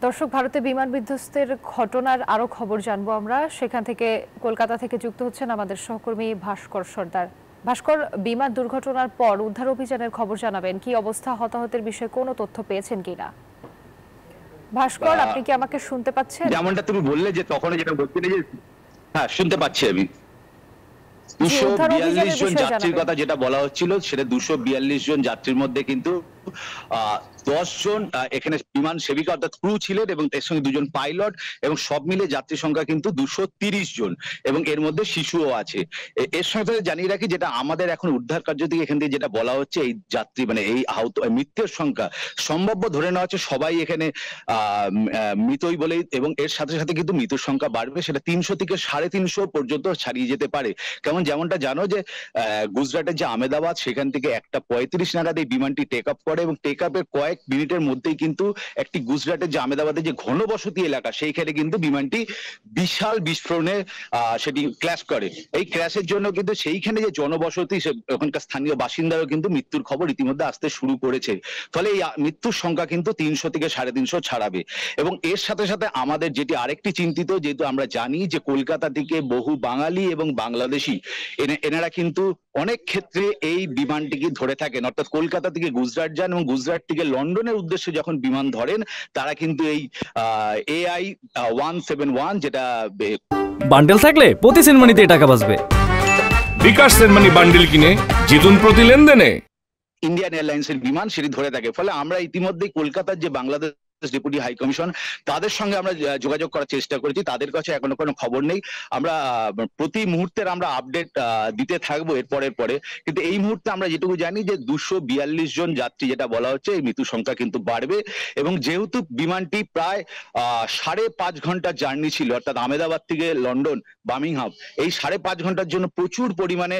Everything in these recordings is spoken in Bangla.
দর্শক, ভারতে বিমান বিধ্বস্তের ঘটনার আরো খবর জানবো আমরা। সেখান থেকে কলকাতা থেকে যুক্ত হচ্ছেন আমাদের সহকর্মী ভাস্কর সর্দার। ভাস্কর, বিমান দুর্ঘটনার পর উদ্ধার অভিযানের খবর জানাবেন। কি অবস্থা, হতাহতের বিষয়ে কোনো তথ্য পেয়েছেন কিনা? ভাস্কর, আপনি কি আমাকে শুনতে পাচ্ছেন? যেমনটা তুমি বললে যে তখন যেটা বলছিলে যে হ্যাঁ, শুনতে পাচ্ছি আমি। 242 জন যাত্রীর কথা যেটা বলা হচ্ছিল, সেটা 242 জন যাত্রীর মধ্যে কিন্তু 10 জন এখানে বিমান সেবিকা অর্থাৎ ক্রু ছিলেন এবং এর সঙ্গে 2 জন পাইলট, এবং সব মিলে যাত্রী সংখ্যা কিন্তু 230 জন, এবং এর মধ্যে শিশুও আছে। এর সাথে জানিয়ে রাখি, যেটা আমাদের এখন উদ্ধার কার্য থেকে এখান থেকে যেটা বলা হচ্ছে, এই যাত্রী মানে এই আহত মৃতের সংখ্যা সম্ভাব্য ধরে নেওয়া হচ্ছে সবাই এখানে মৃতই বলেই, এবং এর সাথে সাথে কিন্তু মৃতের সংখ্যা বাড়বে, সেটা 300 থেকে 350 পর্যন্ত ছাড়িয়ে যেতে পারে। যেমনটা জানো যে গুজরাটের যে আহমেদাবাদ, সেখান থেকে 1:35 নাগাদ এই বিমানটি টেক আপ করে, এবং টেক আপের কয়েক মিনিটের মধ্যেই কিন্তু একটি গুজরাটের যে আহমেদাবাদের যে ঘনবসতি এলাকা, সেইখানে কিন্তু বিমানটি বিশাল বিস্ফোরণে সেটি ক্র্যাশ করে। এই ক্র্যাশের জন্য কিন্তু সেইখানে যে জনবসতি, ওখানকার স্থানীয় বাসিন্দারাও কিন্তু মৃত্যুর খবর ইতিমধ্যে আসতে শুরু করেছে। ফলে এই মৃত্যুর সংখ্যা কিন্তু 300 থেকে 350 ছাড়াবে। এবং এর সাথে সাথে আমাদের যেটি আরেকটি চিন্তিত, যেহেতু আমরা জানি যে কলকাতা থেকে বহু বাঙালি এবং বাংলাদেশি এনারা কিন্তু অনেক ক্ষেত্রে এই বিমানটিকে ধরে থাকেন, অর্থাৎ কলকাতা থেকে গুজরাট যান এবং গুজরাট থেকে লন্ডনের উদ্দেশ্যে যখন বিমান ধরেন, তারা কিন্তু এই AI 171 যেটা বান্ডেল থাকলে প্রতি সেনমানিতে টাকা বাঁচবে। বিকাশ সেনমানি বান্ডেল কিনে জিতুন প্রতি লেনদেনে। ইন্ডিয়ান এয়ারলাইন্সের বিমান সেটি ধরে থাকে। ফলে আমরা ইতিমধ্যেই কলকাতার যে বাংলাদেশ ডেপুটি হাই কমিশন, তাদের সঙ্গে আমরা যোগাযোগ করার চেষ্টা করেছি। তাদের কাছে এখনো কোনো খবর নেই। আমরা প্রতি মুহূর্তের আমরা আপডেট দিতে থাকবো এরপরের পরে। কিন্তু এই মুহূর্তে আমরা যেটুকু জানি যে 242 জন যাত্রী যেটা বলা হচ্ছে, এই মৃত্যু সংখ্যা কিন্তু বাড়বে। এবং যেহেতু বিমানটি প্রায় 5.5 ঘন্টার জার্নি ছিল, অর্থাৎ আহমেদাবাদ থেকে লন্ডন বার্মিংহাম, এই 5.5 ঘন্টার জন্য প্রচুর পরিমাণে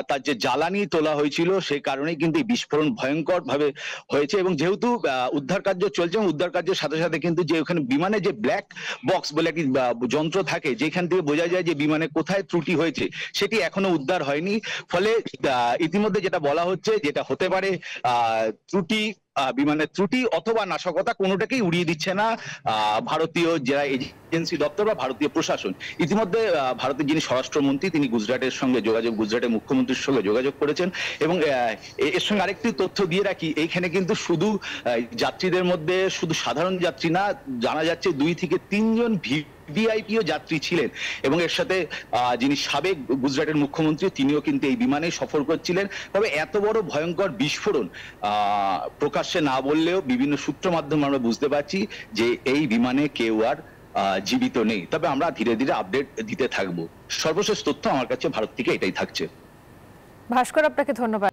তার যে জ্বালানি তোলা হয়েছিল, সেই কারণেই কিন্তু এই বিস্ফোরণ ভয়ঙ্কর ভাবে হয়েছে। এবং যেহেতু উদ্ধার কার্য চলছে, উদ্ধার কার্যের সাথে সাথে কিন্তু যে ওখানে বিমানে যে ব্ল্যাক বক্স বলে একটি যন্ত্র থাকে, যেখান থেকে বোঝা যায় যে বিমানে কোথায় ত্রুটি হয়েছে, সেটি এখনো উদ্ধার হয়নি। ফলে ইতিমধ্যে যেটা বলা হচ্ছে, যেটা হতে পারে ত্রুটি, বিমানের ত্রুটি অথবা নাশকতা, কোনোটাকেই উড়িয়ে দিচ্ছে না ভারতীয় যারা এজেন্সি দপ্তর বা ভারতীয় প্রশাসন। ইতিমধ্যে ভারতের যিনি স্বরাষ্ট্রমন্ত্রী, তিনি গুজরাটের মুখ্যমন্ত্রীর সঙ্গে যোগাযোগ করেছেন। এবং এর সঙ্গে আরেকটি তথ্য দিয়ে রাখি, এইখানে কিন্তু শুধু যাত্রীদের মধ্যে শুধু সাধারণ যাত্রী না, জানা যাচ্ছে 2 থেকে 3 জন ভিভিআইপিও যাত্রী ছিলেন। এবং এর সাথে যিনি সাবেক গুজরাটের মুখ্যমন্ত্রী, তিনিও কিন্তু এই বিমানে সফর করছিলেন। তবে এত বড় ভয়ঙ্কর বিস্ফোরণ প্রকাশ্যে না বললেও বিভিন্ন সূত্র মাধ্যমে আমরা বুঝতে পারছি যে এই বিমানে কেউ আর জীবিত নেই। তবে আমরা ধীরে ধীরে আপডেট দিতে থাকবো। সর্বশেষ তথ্য আমার কাছে ভারত থেকে এটাই থাকছে। ভাস্কর, আপনাকে ধন্যবাদ।